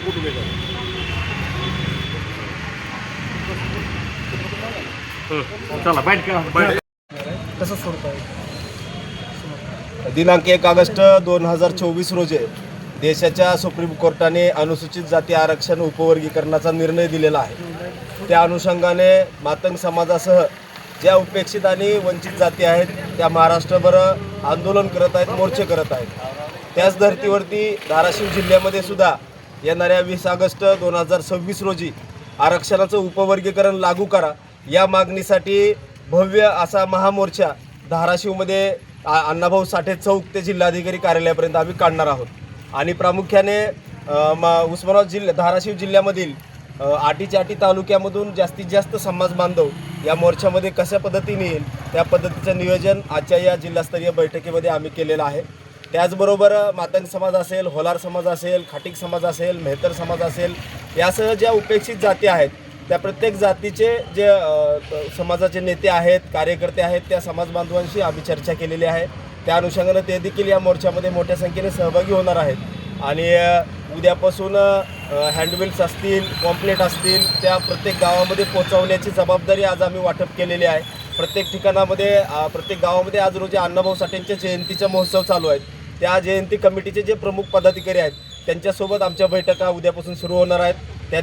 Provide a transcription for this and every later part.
Photo घ्यायचा. चला बैठ कसं स्वरूप आहे? दिनांक 1 ऑगस्ट 2024 रोजी देशाच्या सुप्रीम कोर्टाने अनुसूचित जाती आरक्षण उपवर्गीकरणाचा निर्णय दिलेला आहे. त्या अनुषंगाने मातंग समाजासह ज्या उपेक्षित आणि वंचित जाती आहेत त्या महाराष्ट्रभर आंदोलन करत आहेत, मोर्चे करत आहेत. त्याच धर्तीवरती धाराशिव जिल्ह्यामध्ये सुद्धा येणाऱ्या 20 ऑगस्ट 2026 रोजी आरक्षणाचं उपवर्गीकरण लागू करा या मागणीसाठी भव्य असा महामोर्चा धाराशिवमध्ये अण्णाभाऊ साठे चौक ते जिल्हाधिकारी कार्यालयापर्यंत आम्ही काढणार आहोत. आणि प्रामुख्याने उस्मानाबाद धाराशिव जिल्ह्यामधील आटी तालुक्यामधून जास्तीत जास्त समाज बांधव या मोर्चामध्ये कशा पद्धतीने येईल त्या पद्धतीचं नियोजन आजच्या या जिल्हास्तरीय बैठकीमध्ये आम्ही केलेलं आहे. त्याचबरोबर मातंग समाज असेल, होलार समाज असेल, खाटीक समाज असेल, मेहतर समाज असेल, यासह ज्या उपेक्षित जाती आहेत त्या प्रत्येक जातीचे जे समाजाचे नेते आहेत, कार्यकर्ते आहेत, त्या समाज बांधवांशी आम्ही चर्चा केलेली आहे. त्या अनुषंगाने ते देखील या मोर्चामध्ये मोठ्या संख्येने सहभागी होणार आहेत. आणि उद्यापासून हँडबिल्स असतील, पॉम्पलेट असतील, त्या प्रत्येक गावामध्ये पोहोचवण्याची जबाबदारी आज आम्ही वाटप केलेली आहे. प्रत्येक ठिकाणामध्ये प्रत्येक गावामध्ये आज रोजी अण्णाभाऊ साठेंच्या जयंतीचा महोत्सव चालू आहे. त्या जयंती कमिटीचे जे प्रमुख पदाधिकारी आहेत त्यांच्यासोबत आमच्या बैठका उद्यापासून सुरू होणार आहेत.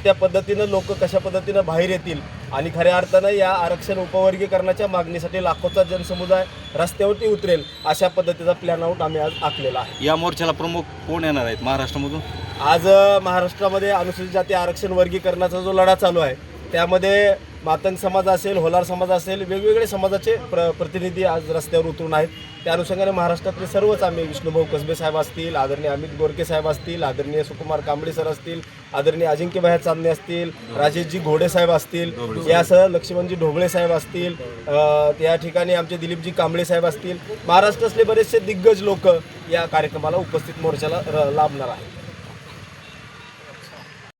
त्या पद्धतीनं लोक कशा पद्धतीनं बाहेर येतील आणि खऱ्या अर्थानं या आरक्षण उपवर्गीकरणाच्या मागणीसाठी लाखोचा जनसमुदाय रस्त्यावरती उतरेल अशा पद्धतीचा प्लॅन आउट आम्ही आज आखलेला आहे. या मोर्चाला प्रमुख कोण येणार आहेत महाराष्ट्रामधून? आज महाराष्ट्रामध्ये अनुसूचित जाती आरक्षण वर्गीकरणाचा जो लढा चालू आहे त्यामध्ये मातंग समाज असेल, होलार समाज असेल, वेगवेगळे समाजाचे प्रतिनिधी आज रस्त्यावर उतरून आहेत. त्या अनुषंगाने महाराष्ट्रातले सर्वच आम्ही विष्णुभाऊ कसबे साहेब असतील, आदरणीय अमित गोरके साहेब असतील, आदरणीय सुकुमार कांबळे सर असतील, आदरणीय अजिंक्यभाई चांदणे असतील, राजेशजी घोडे साहेब असतील, यासह लक्ष्मणजी ढोबळे साहेब असतील, त्या ठिकाणी आमचे दिलीपजी कांबळे साहेब असतील, महाराष्ट्रातले बरेचसे दिग्गज लोक या कार्यक्रमाला उपस्थित मोर्चाला लाभणार आहेत.